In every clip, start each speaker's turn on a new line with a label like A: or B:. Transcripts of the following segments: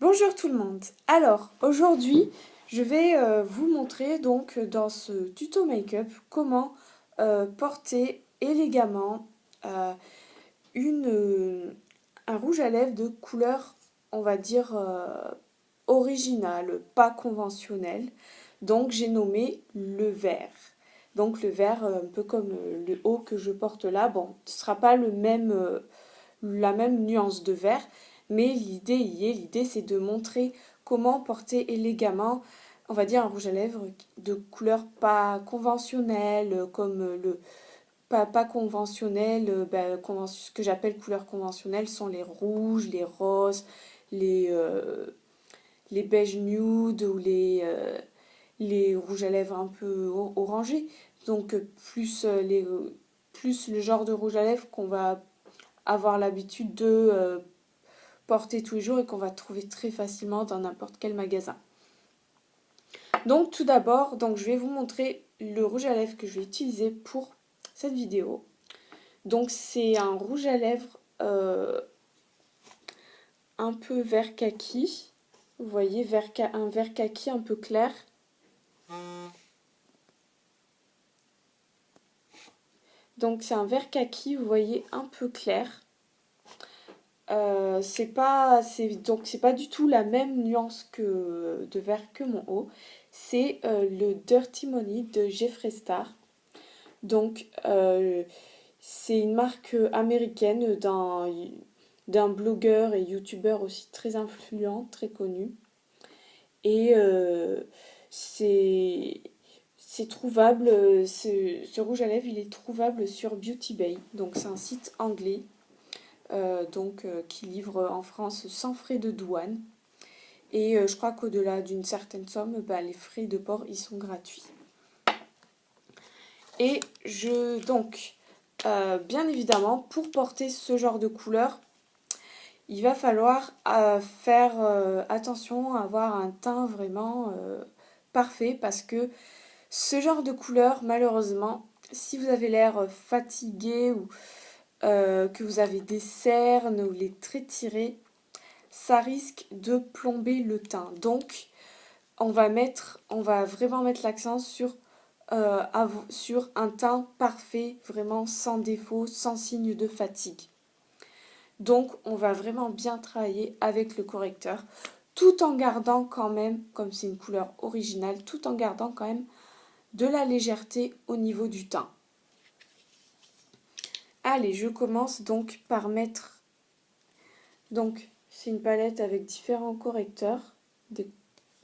A: Bonjour tout le monde. Alors aujourd'hui je vais vous montrer donc dans ce tuto make-up comment porter élégamment euh, une, un rouge à lèvres de couleur on va dire originale, pas conventionnelle. Donc j'ai nommé le vert. Donc le vert un peu comme le haut que je porte là. Bon, ce ne sera pas le même la même nuance de vert, mais l'idée y est, l'idée c'est de montrer comment porter élégamment, on va dire un rouge à lèvres de couleur pas conventionnelle, comme le pas conventionnel, ce que j'appelle couleur conventionnelle sont les rouges, les roses, les, euh, les beige nude ou les rouges à lèvres un peu orangés. Donc plus le genre de rouge à lèvres qu'on va avoir l'habitude de porter tous les jours et qu'on va trouver très facilement dans n'importe quel magasin. Donc tout d'abord, je vais vous montrer le rouge à lèvres que je vais utiliser pour cette vidéo. Donc c'est un rouge à lèvres un peu vert kaki. Vous voyez, un vert kaki un peu clair. Donc c'est un vert kaki, vous voyez, un peu clair. C'est pas du tout la même nuance de vert que mon haut. C'est le Dirty Money de Jeffree Star. Donc c'est une marque américaine d'un blogueur et youtubeur aussi très influent, très connu. Et c'est trouvable, ce rouge à lèvres il est trouvable sur Beauty Bay. Donc c'est un site anglais. Qui livre en France sans frais de douane. Et je crois qu'au-delà d'une certaine somme, les frais de port ils sont gratuits. Et bien évidemment, pour porter ce genre de couleur, il va falloir faire attention à avoir un teint vraiment parfait parce que ce genre de couleur, malheureusement, si vous avez l'air fatigué ou que vous avez des cernes ou les traits tirés, ça risque de plomber le teint. Donc, on va vraiment mettre l'accent sur un teint parfait, vraiment sans défaut, sans signe de fatigue. Donc, on va vraiment bien travailler avec le correcteur, tout en gardant quand même, comme c'est une couleur originale, tout en gardant quand même de la légèreté au niveau du teint. Allez, je commence donc par mettre... Donc, c'est une palette avec différents correcteurs, des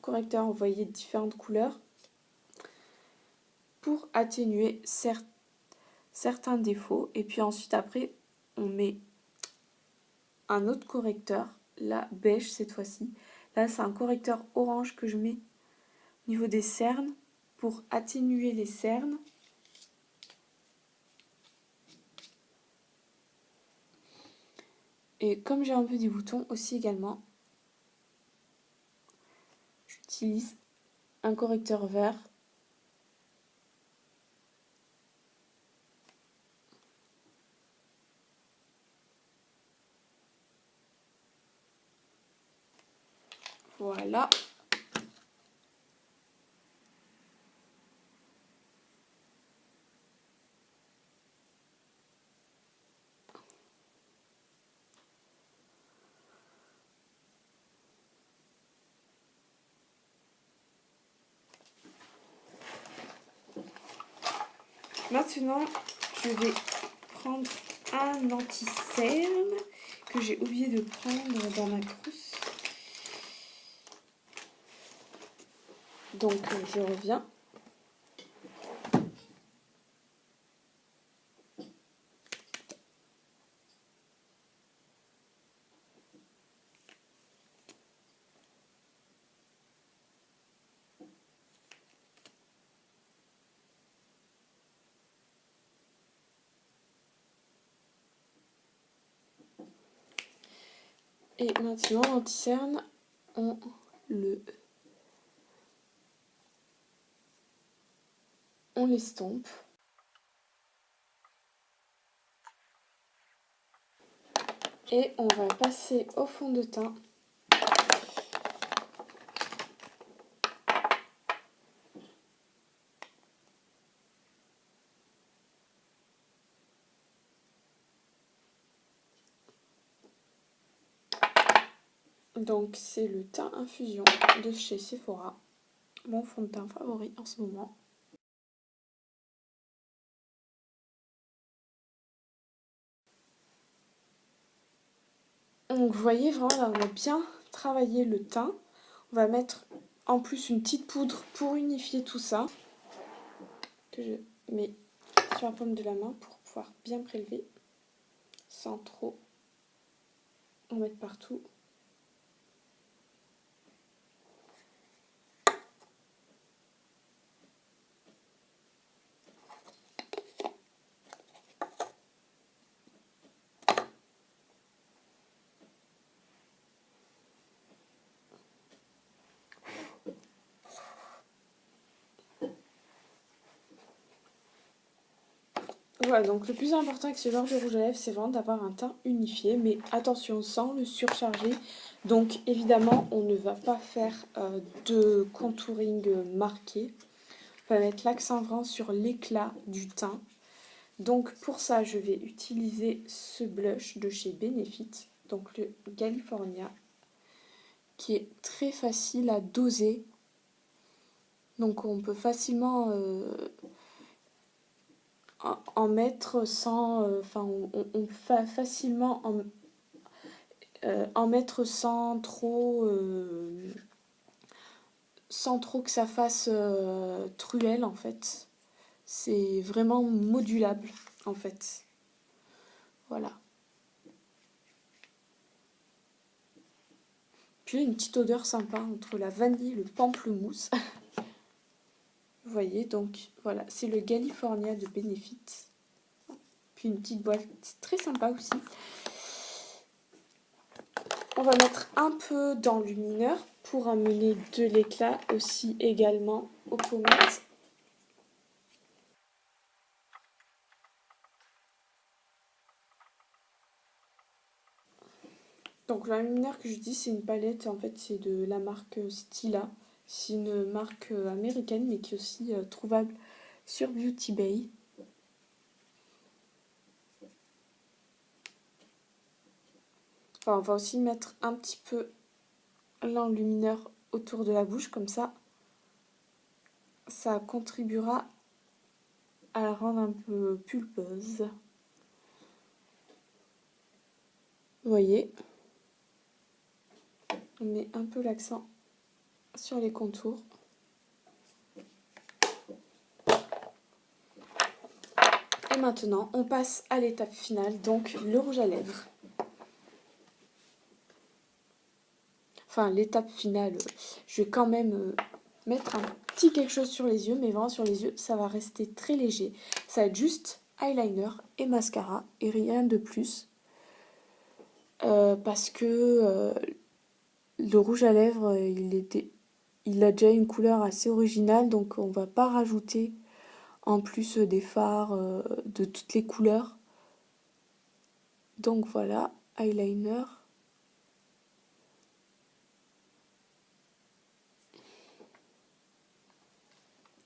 A: correcteurs envoyés de différentes couleurs, pour atténuer certains défauts. Et puis ensuite, après, on met un autre correcteur, là, beige cette fois-ci. Là, c'est un correcteur orange que je mets au niveau des cernes pour atténuer les cernes. Et comme j'ai un peu des boutons aussi également, j'utilise un correcteur vert. Voilà. Maintenant, je vais prendre un anti-cerne que j'ai oublié de prendre dans ma trousse. Donc, je reviens. Et maintenant, l'anti-cerne, on l'estompe. Et on va passer au fond de teint Donc c'est le teint infusion de chez Sephora, mon fond de teint favori en ce moment. Donc vous voyez vraiment là on a bien travaillé le teint. On va mettre en plus une petite poudre pour unifier tout ça, que je mets sur la paume de la main pour pouvoir bien prélever sans trop en mettre partout. Voilà, donc le plus important avec ce genre de rouge à lèvres, c'est vraiment d'avoir un teint unifié, mais attention sans le surcharger. Donc évidemment, on ne va pas faire de contouring marqué. On va mettre l'accent vraiment sur l'éclat du teint. Donc pour ça, je vais utiliser ce blush de chez Benefit, donc le California, qui est très facile à doser. Donc on peut facilement en mettre sans... Enfin, on peut facilement en mettre sans trop que ça fasse truelle en fait. C'est vraiment modulable en fait. Voilà. Puis une petite odeur sympa entre la vanille et le pamplemousse. Vous voyez, donc voilà, c'est le California de Benefit. Puis une petite boîte très sympa aussi. On va mettre un peu d'enlumineur pour amener de l'éclat aussi également aux pommettes. Donc l'enlumineur que je dis, c'est une palette, en fait c'est de la marque Stila. C'est une marque américaine mais qui est aussi trouvable sur Beauty Bay. Enfin, on va aussi mettre un petit peu l'enlumineur autour de la bouche, comme ça contribuera à la rendre un peu pulpeuse. Vous voyez, on met un peu l'accent sur les contours. Et maintenant, on passe à l'étape finale, donc le rouge à lèvres. Enfin, l'étape finale, je vais quand même mettre un petit quelque chose sur les yeux, mais vraiment sur les yeux, ça va rester très léger. Ça va être juste eyeliner et mascara et rien de plus. Parce que le rouge à lèvres, il a déjà une couleur assez originale, donc on va pas rajouter en plus des fards de toutes les couleurs. Donc voilà, eyeliner.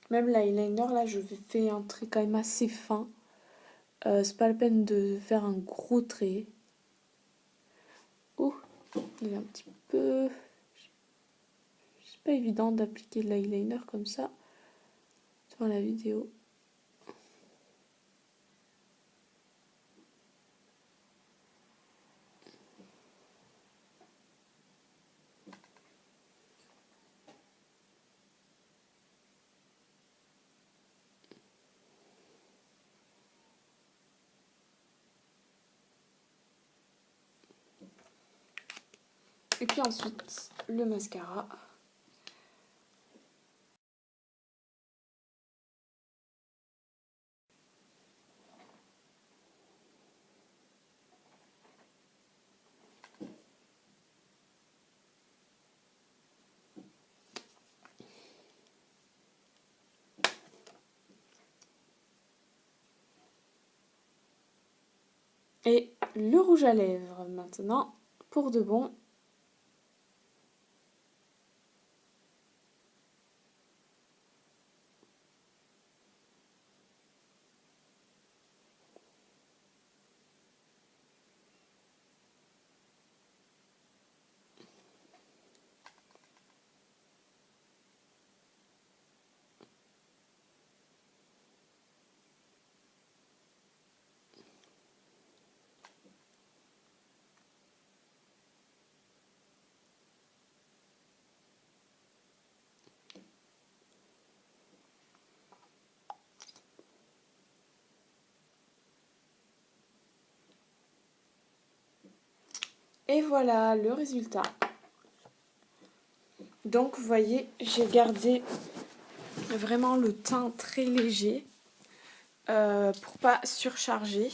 A: Même l'eyeliner, là, je fais un trait quand même assez fin. C'est pas la peine de faire un gros trait. Oh, il est un petit peu... C'est pas évident d'appliquer de l'eyeliner comme ça dans la vidéo. Et puis ensuite, le mascara. Et le rouge à lèvres maintenant, pour de bon. Et voilà le résultat. Donc vous voyez, j'ai gardé vraiment le teint très léger pour pas surcharger.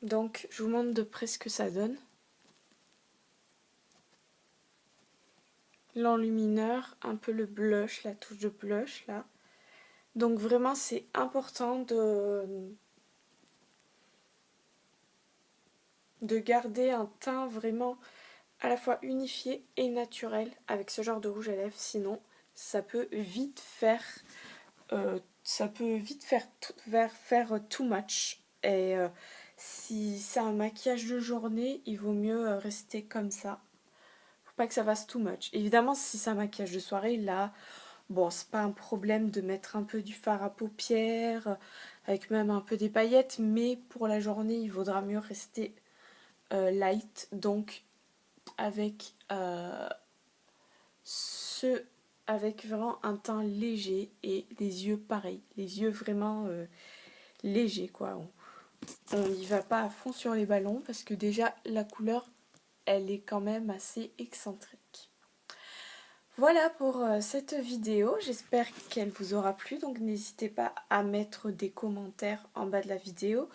A: Donc je vous montre de près ce que ça donne. L'enlumineur, un peu le blush, la touche de blush là. Donc vraiment c'est important de garder un teint vraiment à la fois unifié et naturel avec ce genre de rouge à lèvres, sinon ça peut vite faire faire too much. Et si c'est un maquillage de journée, il vaut mieux rester comme ça. Faut pas que ça fasse too much. Évidemment, si c'est un maquillage de soirée, là, bon, c'est pas un problème de mettre un peu du fard à paupières, avec même un peu des paillettes, mais pour la journée, il vaudra mieux rester light, donc avec avec vraiment un teint léger et les yeux pareils, les yeux vraiment légers quoi. On n'y va pas à fond sur les ballons parce que déjà la couleur elle est quand même assez excentrique. Voilà pour cette vidéo, j'espère qu'elle vous aura plu, donc n'hésitez pas à mettre des commentaires en bas de la vidéo,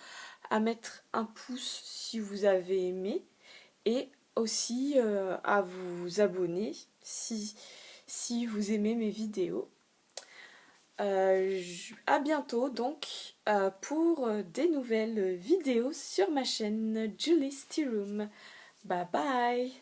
A: à mettre un pouce si vous avez aimé et aussi à vous abonner si vous aimez mes vidéos. À bientôt donc pour des nouvelles vidéos sur ma chaîne Julie's Tea Room. Bye bye!